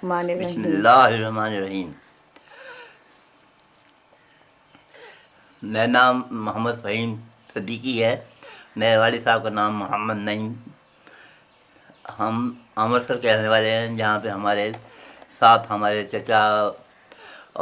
بسم اللہ الرحمن الرحیم. میرا نام محمد فہیم صدیقی ہے. میرے والد صاحب کا نام محمد نعیم. ہم امرتسر کے رہنے والے ہیں، جہاں پہ ہمارے ساتھ ہمارے چچا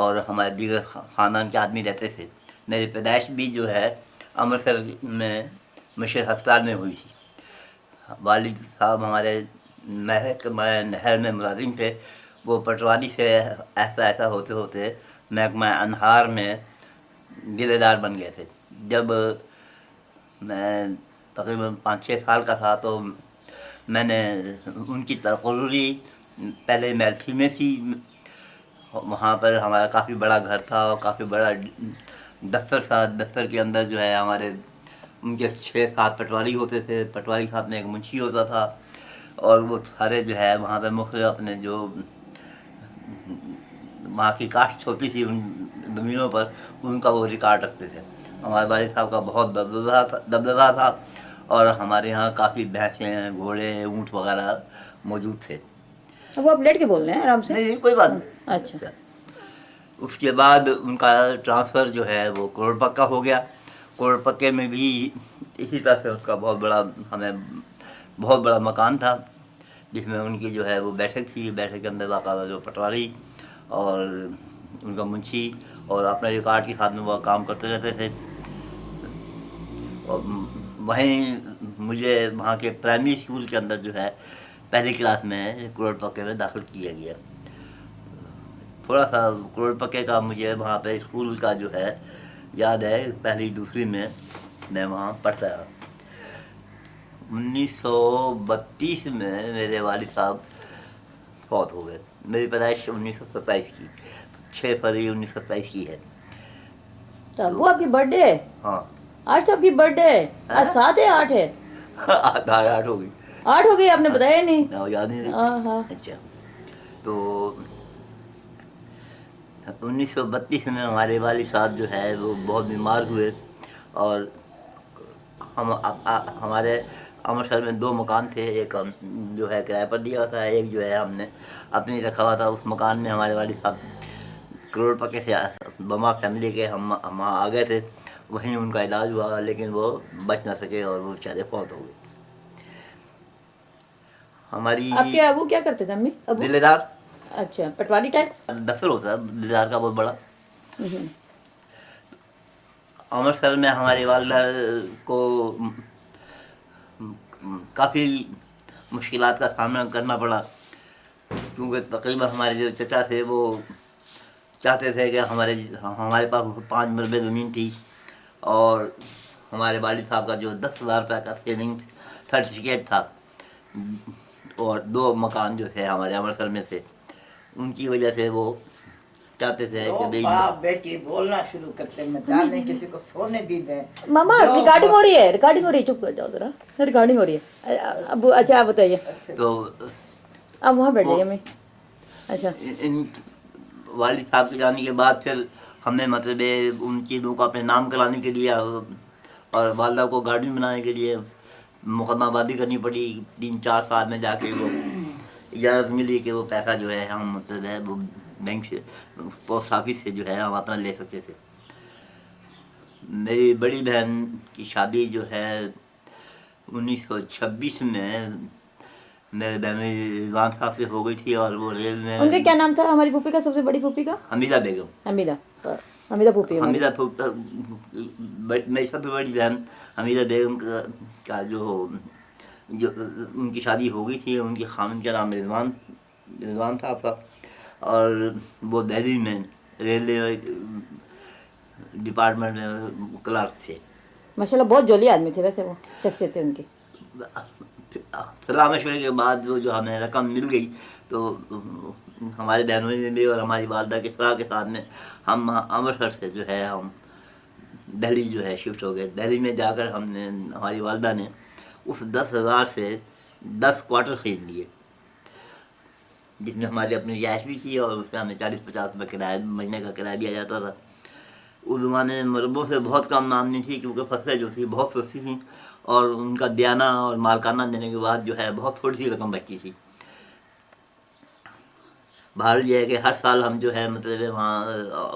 اور ہمارے دیگر خاندان کے آدمی رہتے تھے. میری پیدائش بھی جو ہے امرتسر میں مشیر ہسپتال میں ہوئی تھی. والد صاحب ہمارے نہر میں ملازم تھے. وہ پٹواری سے ایسا ہوتے ہوتے محکمہ انہار میں ڈیلے دار بن گئے تھے. جب میں تقریباً 5-6 سال کا تھا تو میں نے ان کی تقرری پہلے میلسی میں تھی. وہاں پر ہمارا کافی بڑا گھر تھا اور کافی بڑا دفتر تھا. دفتر کے اندر جو ہے ہمارے ان کے 6-7 پٹواری ہوتے تھے. پٹواری کے ساتھ میں ایک منشی ہوتا تھا، اور وہ سارے جو ہے وہاں پہ مختلف اپنے جو وہاں کی کاشت ہوتی تھی ان زمینوں پر، ان کا وہ ریکارڈ رکھتے تھے. ہمارے والد صاحب کا بہت دبدبہ تھا، اور ہمارے یہاں کافی بھینسیں، گھوڑے، اونٹ وغیرہ موجود تھے. وہ آپ لیٹ کے بول رہے ہیں آرام سے؟ نہیں کوئی بات نہیں. اچھا. اس کے بعد ان کا ٹرانسفر جو ہے وہ کروڑ پکا ہو گیا. کروڑ پکے میں بھی اسی طرح سے اس کا ہمیں بہت بڑا مکان تھا، جس میں ان کی جو ہے وہ بیٹھک تھی. بیٹھک کے اندر باقاعدہ جو پٹواری اور ان کا منشی اور اپنے ریکارڈ کے ساتھ میں وہ کام کرتے رہتے تھے. اور وہیں مجھے وہاں کے پرائمری اسکول کے اندر جو ہے پہلی کلاس میں کروڑ پکے میں داخل کیا گیا. تھوڑا سا کروڑ پکے کا مجھے وہاں پہ اسکول کا جو ہے یاد ہے. پہلی دوسری میں وہاں پڑھتا رہا. 1932 میں میرے والد صاحب فوت ہو گئے. میری پیدائش 1927 کی 6 فروری 1927 کی ہے. وہ آپ کی برتھ ڈے ہے؟ ہاں. آج تو آپ کی برتھ ڈے ہے. آج 7 ہے 8 ہے؟ 8 ہو گئی. 8 ہو گئی، آپ نے بتایا نہیں. یاد نہیں. ہاں. اچھا. تو 1932 میں ہمارے والد صاحب جو ہے وہ بہت بیمار ہوئے، اور ہمارے امرتسر میں 2 مکان تھے. ایک جو ہے کرایہ پر دیا ہوا تھا، ایک جو ہے ہم نے اپنی رکھا ہوا تھا. اس مکان میں ہمارے والد صاحب کروڑ پکے سے بما فیملی کے ہم وہاں آ گئے تھے. وہیں ان کا علاج ہوا، لیکن وہ بچ نہ سکے اور وہ بیچارے فوت ہو گئے. ہماری آپ کے ابو کیا کرتے تھے؟ امی ابو ڈیلے دار. اچھا، پٹواری ٹائپ. دفتر ہوتا ہے ڈیلے دار کا بہت بڑا. امرتسر میں ہماری والدہ کو کافی مشکلات کا سامنا کرنا پڑا، کیونکہ تقریباً ہمارے جو چچا تھے وہ چاہتے تھے کہ ہمارے پاس 5 مربے زمین تھی، اور ہمارے والد صاحب کا جو 10,000 روپے کا سیونگ سرٹیفکیٹ تھا، اور 2 مکان جو تھے ہمارے امرتسر میں تھے. ان کی وجہ سے وہ چاہتے تھے کہ باپ بیٹی بولنا شروع کرتے ہیں، جانے کسی کو سونے بھی دیں. ماما ریکارڈنگ ہو رہی ہے، ریکارڈنگ ہو رہی ہے. چپ کر جاؤ ذرا، ریکارڈنگ ہو رہی ہے. ابو اچھا آپ بتائیے. تو آپ وہاں بیٹھ جائیے. میں اچھا. ان والد صاحب کے جانے کے بعد پھر ہم نے مطلب ان چیزوں کو اپنے نام کرانے کے لیے اور والدہ کو گارڈن بنانے کے لیے مقدمہ بازی کرنی پڑی. 3-4 سال میں جا کے وہ اجازت ملی کہ وہ پیسہ جو ہے ہم مطلب ہے وہ بینک سے، پوسٹ آفس سے جو ہے ہم اپنا لے سکتے تھے. میری بڑی بہن کی شادی جو ہے 1926 میں میرے بہن رضوان صاحب سے ہو گئی تھی، اور وہ ریل میں. ان کا کیا نام تھا ہماری پھوپھی کا، سب سے بڑی پھوپھی کا؟ حمیدہ بیگم. حمیدہ پھوپھی. حمیدہ میری سب سے بڑی بہن حمیدہ بیگم کا جو ان کی شادی ہو گئی تھی. ان کے خامن کا نام رضوان صاحب تھا، اور وہ دہلی میں ریلوے ڈپارٹمنٹ میں کلرک تھے. ماشاء اللہ بہت جولی آدمی تھے ویسے، وہ شخصیت تھے ان کی. صلاح مشورے کے بعد وہ جو ہمیں رقم مل گئی تو ہمارے بہنوں نے بھی اور ہماری والدہ کے صلاح کے ساتھ میں ہم امرتسر سے جو ہے ہم دہلی جو ہے شفٹ ہو گئے. دہلی میں جا کر ہم نے، ہماری والدہ نے اس 10,000 سے 10 کوارٹر خرید لیے، جس میں ہماری اپنی رہائش بھی تھی، اور اس میں ہمیں 40-50 روپے کرایہ مہینے کا کرایہ دیا جاتا تھا. اس زمانے میں مربوں سے بہت کم آمدنی تھی، کیونکہ فصلیں جو تھیں بہت سستی تھیں، اور ان کا دیانہ اور مالکانہ دینے کے بعد جو ہے بہت تھوڑی سی رقم بچتی تھی. بہرحال یہ ہے کہ ہر سال ہم جو ہے مطلب وہاں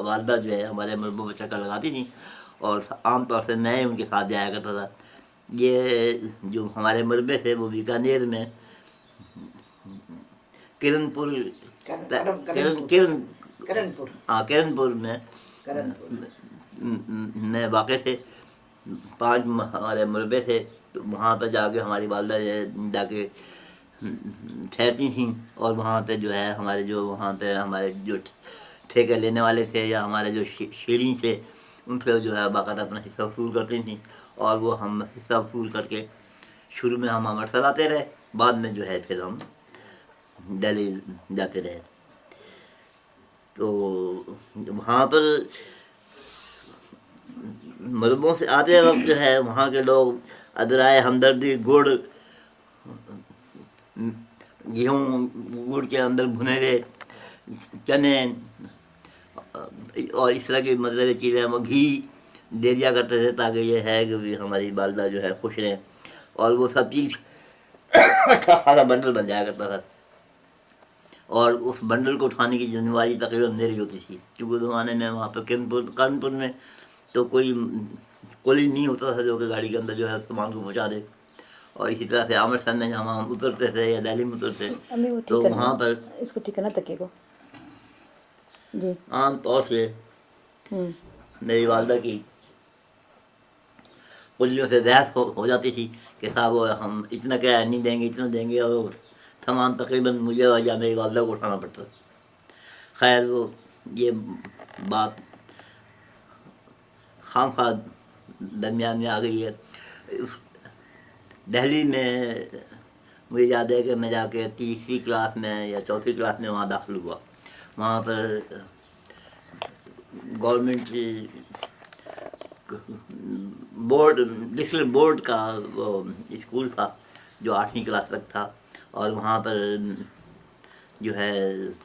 والدہ جو ہے ہمارے مربوط بچہ کا لگاتی تھیں، اور عام طور سے میں ان کے ساتھ جایا کرتا تھا۔ یہ جو ہمارے مربے تھے وہ بیکانیر میں کرن پور کرن پور ہاں کرن پور میں واقع تھے۔ 5 ہمارے مربے تھے، تو وہاں پہ جا کے ہماری والدہ جا کے ٹھہرتی تھیں، اور وہاں پہ جو ہے ہمارے جو ٹھیکے لینے والے تھے یا ہمارے جو شیریں تھے ان سے جو ہے باقاعدہ اپنا حصہ وصول کرتی تھیں، اور وہ ہم حصہ وصول کر کے شروع میں ہم امرتسر آتے رہے، بعد میں جو ہے پھر ہم دہلی جاتے رہے۔ تو وہاں پر مربوں سے آتے وقت جو ہے وہاں کے لوگ ادرائے ہمدردی، گڑ، گیہوں، گڑ کے اندر بھنے ہوئے چنے اور اس طرح کی مطلب چیزیں، وہ گھی دے دیا کرتے تھے، تاکہ یہ ہے کہ بھی ہماری والدہ جو ہے خوش رہیں، اور وہ سب چیز اچھا خاصا بنڈل بن جایا کرتا تھا، اور اس بنڈل کو اٹھانے کی ذمہ داری تقریباً میری ہوتی تھی، کیونکہ زمانے میں وہاں پہ کرنپور میں تو کوئی کولی نہیں ہوتا تھا جو کہ گاڑی کے اندر جو ہے سامان کو پہنچا دے، اور اسی طرح سے امرتسر میں جہاں ہم اترتے تھے یا دہلی میں اترتے تو وہاں پر اس کو ٹھیک کرنا تکے کو جی عام طور سے میری والدہ کی کلیوں سے بحث ہو جاتی تھی کہ صاحب ہم اتنا کرایہ نہیں دیں گے، اتنا دیں گے، اور سامان تقریباً مجھے یا میری والدہ کو اٹھانا پڑتا۔ خیر وہ یہ بات خام خواہ درمیان میں آ گئی ہے۔ دہلی میں مجھے یاد ہے کہ میں جا کے 3ری کلاس میں یا 4تھی کلاس میں وہاں داخل ہوا۔ وہاں پر گورنمنٹ بورڈ ڈسٹرکٹ بورڈ کا وہ اسکول تھا جو 8ویں کلاس تک تھا، اور وہاں پر جو ہے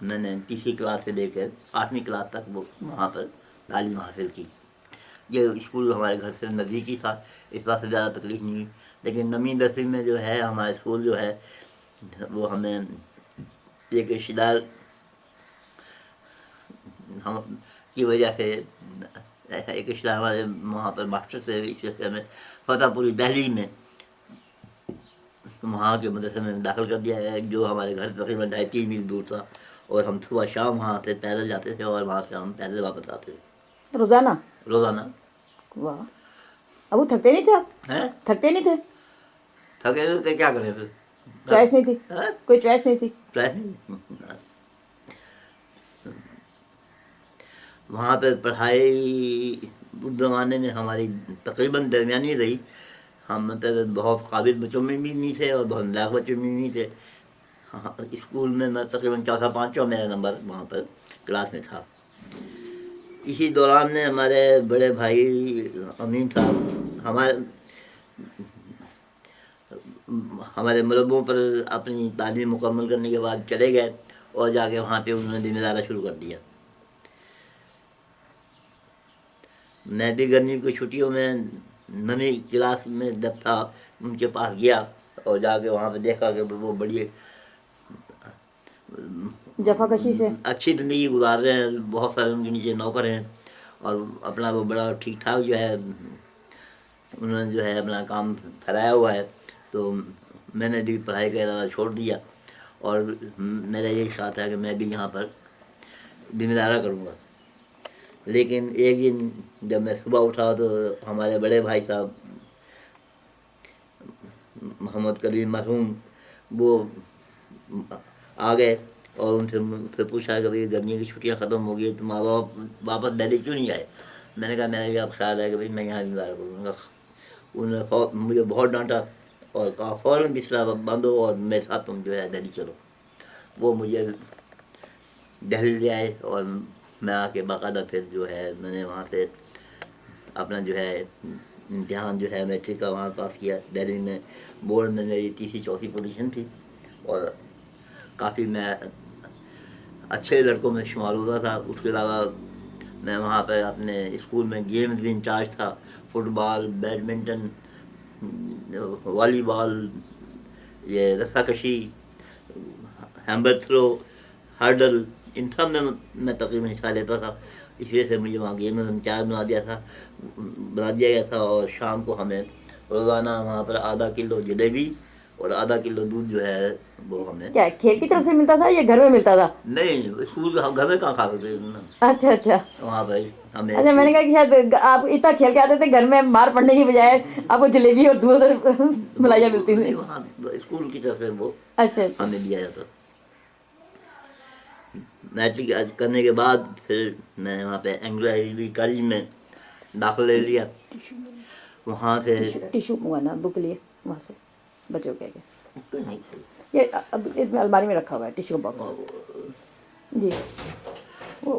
میں نے 3ری کلاس سے لے کر 8ویں کلاس تک وہ وہاں پر تعلیم حاصل کی۔ یہ اسکول ہمارے گھر سے نزدیک ہی تھا، اس بات سے زیادہ تکلیف نہیں ہوئی، لیکن 9ویں 10ویں میں جو ہے ہمارا اسکول جو ہے وہ ہمیں ایک رشتہ دار کی وجہ سے ایک رشتہ دار ہمارے وہاں پر ماسٹر سے اس وجہ میں فتح پوری دہلی میں وہاں کے مدرسے میں داخل کر دیا ہے، جو ہمارے گھر سے تقریباً 2.5-3 میل دور تھا، اور ہم صبح شام وہاں سے پیدل جاتے تھے، اور وہاں سے ہم پیدل واپس آتے تھے روزانہ۔ روزانہ۔ واہ، ابو تھکتے نہیں تھے آپ؟ ہیں تھکتے نہیں تھے؟ تھکے تو کیا کریں پھر، چوائس نہیں تھی، کوئی چوائس نہیں تھی؟ وہاں پہ پڑھائی اس زمانے میں ہماری تقریباً درمیانی رہی، ہم مطلب بہت قابل بچوں میں بھی نہیں تھے اور بہت نالائق بچوں میں بھی نہیں تھے۔ اسکول میں تقریباً 4-5واں میرا نمبر وہاں پر کلاس میں تھا۔ اسی دوران میں ہمارے بڑے بھائی امین صاحب ہمارے مربوں پر اپنی تعلیم مکمل کرنے کے بعد چلے گئے، اور جا کے وہاں پہ انہوں نے ذمہ دارا شروع کر دیا۔ میں بھی گرمی کی چھٹیوں میں 9ویں کلاس میں جب تھا ان کے پاس گیا، اور جا کے وہاں پہ دیکھا کہ وہ بڑی جفا کشی سے اچھی زندگی گزار رہے ہیں، بہت سارے ان کے نیچے نوکر ہیں، اور اپنا وہ بڑا ٹھیک ٹھاک جو ہے انہوں نے جو ہے اپنا کام پھیلایا ہوا ہے۔ تو میں نے بھی پڑھائی کا ارادہ چھوڑ دیا، اور میرا یہی خیال تھا کہ میں بھی یہاں پر ذمہ دارا کروں گا۔ لیکن ایک دن جب میں صبح اٹھا تو ہمارے بڑے بھائی صاحب محمد کلیم مرحوم وہ آ گئے، اور ان سے پوچھا کہ بھائی گرمیوں کی چھٹیاں ختم ہو گئی، تم ماں باپ واپس دہلی کیوں نہیں آئے؟ میں نے کہا میرا یہ اب خیال ہے کہ بھائی میں یہاں ذمہ دارا کروں گا۔ انہوں نے مجھے بہت ڈانٹا اور کہا فوراً بستر باندھو اور میرے ساتھ تم جو ہے دہلی چلو۔ وہ مجھے دہلی لے آئے، اور میں آ کے باقاعدہ پھر جو ہے میں نے وہاں سے اپنا جو ہے امتحان جو ہے میٹرک کا وہاں پاس کیا۔ دہلی میں بورڈ میں میری 3ری-4تھی پوزیشن تھی، اور کافی میں اچھے لڑکوں میں شمار ہوتا تھا۔ اس کے علاوہ میں وہاں پہ اپنے اسکول میں گیمز بھی انچارج تھا، فٹ بال، بیڈمنٹن، والی بال، یہ رسہ کشی، ہیمبر تھرو، ہرڈل، ان سب میں تقریباً حصہ لیتا تھا. اس وجہ سے مجھے وہاں گیم انچارج بنا دیا گیا تھا. اور شام کو ہمیں روزانہ وہاں پر آدھا کلو جلیبی اور آدھا کلو دودھ جو ہے وہ ہمیں. کیا کھیل کی طرف سے ملتا تھا یا گھر میں ملتا تھا؟ نہیں اسکول ہم گھر میں کہاں کھاتے تھے اچھا اچھا وہاں پہ ہمیں. اچھا، میں نے کہا کہ شاید آپ اتنا کھیل کے آتے تھے گھر میں مار پڑنے کی بجائے آپ کو جلیبی اور دودھ اور ملائیاں ملتی تھیں. نہیں وہاں اسکول کی طرف سے وہ اچھا اچھا ہمیں دیا جاتا. میٹرک کرنے کے بعد پھر میں نے وہاں پہ اینگلو عربی کالج میں داخلہ لے لیا. وہاں سے ٹیشو منگوانا ابو کے لیے وہاں سے بچوں کے یہ اب اس میں الماری میں رکھا ہوا ہے ٹیشو باکس. جی وہ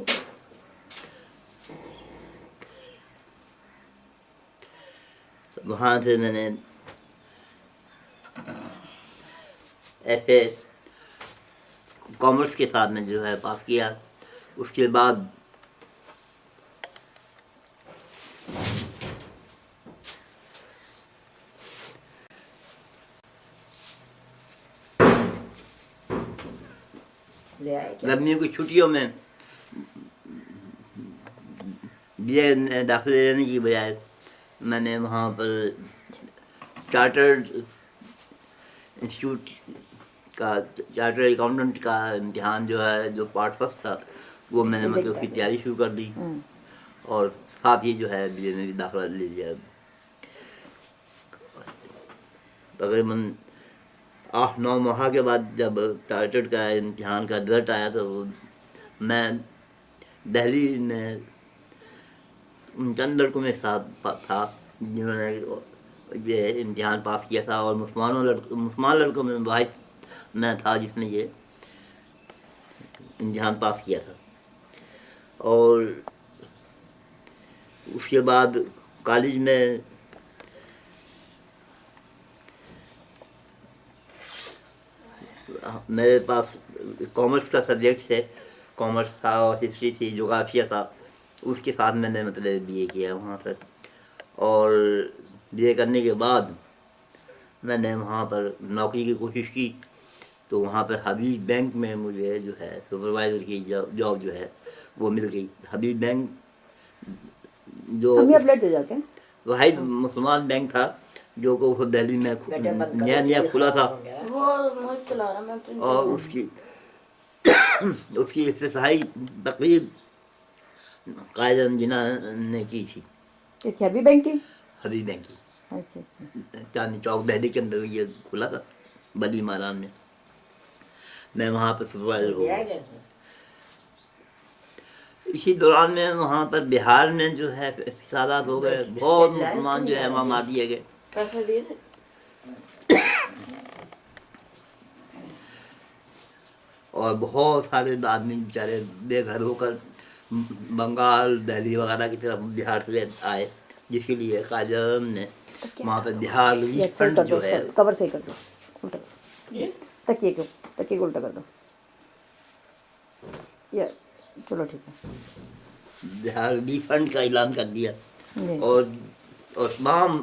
وہاں سے میں نے ایسے کامرس کے ساتھ میں جو ہے پاس کیا. اس کے بعد لے آئے کیا؟ گرمیوں کی چھٹیوں میں بی اے داخلے لینے کی بجائے میں نے وہاں پر چارٹرڈ انسٹیٹیوٹ کا چارٹرڈ اکاؤنٹنٹ کا امتحان جو ہے جو پارٹ فرسٹ تھا وہ میں نے مطلب اس کی تیاری شروع کر دی. اور ساتھ ہی جو ہے بی اے میں بھی داخلہ لے لیا. تقریباً 8-9 ماہ کے بعد جب چارٹرڈ کا امتحان کا رزلٹ آیا تو میں دہلی میں ان چند لڑکوں میں ساتھ تھا جنہوں نے یہ امتحان پاس کیا تھا. اور مسلمان لڑکوں میں واحد میں تھا جس نے یہ امتحان پاس کیا تھا. اور اس کے بعد کالج میں میرے پاس کامرس کا سبجیکٹ ہے. کامرس تھا اور ہسٹری تھی جغرافیہ تھا. اس کے ساتھ میں نے مطلب بی اے کیا وہاں پر. اور بی اے کرنے کے بعد میں نے وہاں پر نوکری کی کوشش کی تو وہاں پر حبیب بینک میں مجھے جو ہے سپروائزر کی جاب جو ہے وہ مل گئی. حبیب بینک جو ہم بھی اپلیٹ دے جاتے ہیں. واحد مسلمان بینک تھا جو کہ وہ دہلی میں بیٹے بند کرو، نیا نیا ٹی وی کھلا تھا. خراب ہو گیا. وہ چلا رہا میں اور اس کی افتتاحی تقریب قائد جناح نے کی تھی اس کی ابھی بینک کی. حبیب بینک کی. اچھا اچھا چاندنی چوک دہلی کے اندر یہ کھلا تھا بلی ماران میں. میں وہاں پہ سپروائزر ہو لے گیا. آئے گئے تھے. اسی دوران میں وہاں پر بہار میں جو ہے فسادات ہو گئے. بہت مسلمان جو ہے وہاں مار دیے گئے. پیسے دیے تھے. اور بہت سارے آدمی بیچارے بے گھر ہو کر بنگال دہلی وغیرہ کی طرف بہار سے آئے جس کے لیے قائد اعظم نے وہاں پہ بہار یہ ریلیف صحیح فنڈ کر دو جو ہے کور صحیح کر دو الٹا تکیے کو الٹا کر دو. یہ چلو ٹھیک ہے. بہار ریلیف فنڈ کا اعلان کر دیا. جی. اور تمام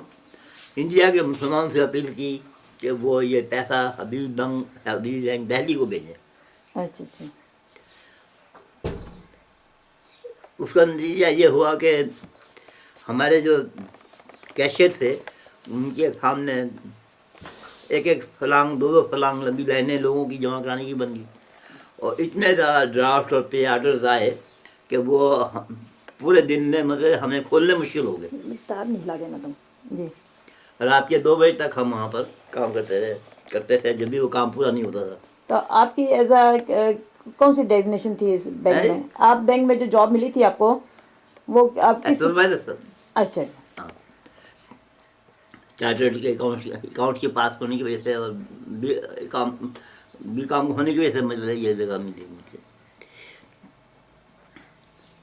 انڈیا کے مسلمان سے اپیل کی کہ وہ یہ پیسہ حبیب بینک دہلی کو بھیجیں. اچھا اچھا اس کا نتیجہ یہ ہوا کہ ہمارے جو کیشیئر تھے ان کے سامنے ایک فلانگ دو فلانگ لمبی لائنیں لوگوں کی جمع کرانے کی بن گئی. اور اتنے زیادہ ڈرافٹ اور پے آرڈرز آئے کہ وہ پورے دن میں مطلب ہمیں کھولنے مشکل ہو گئے. تار نہیں ہلا دینا تم. جی رات کے 2 بجے تک ہم وہاں پر کام کرتے تھے جب بھی وہ کام پورا نہیں ہوتا تھا. تو آپ کی ایز اے کون سی ڈیزنیشن تھی اس بینک میں؟ آپ بینک میں جو جاب ملی تھی آپ کو وہ آپ کس. اچھا ہاں چارٹرڈ کے اکاؤنٹ کے پاس ہونے کی وجہ سے اور بی کام ہونے کی وجہ سے مجھے یہ جگہ ملی مجھے.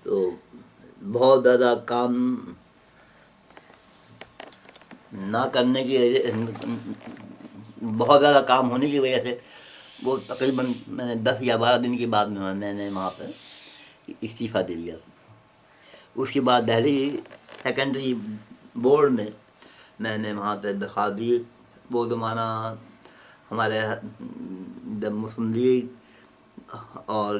تو بہت زیادہ کام نہ کرنے کی بہت زیادہ کام ہونے کی وجہ سے وہ تقریباً میں نے 10 یا 12 دن کے بعد میں نے وہاں پہ استعفیٰ دے دیا. اس کے بعد دہلی سیکنڈری بورڈ میں نے وہاں پہ درخواست دی. وہ زمانہ ہمارے مسلم لیگ اور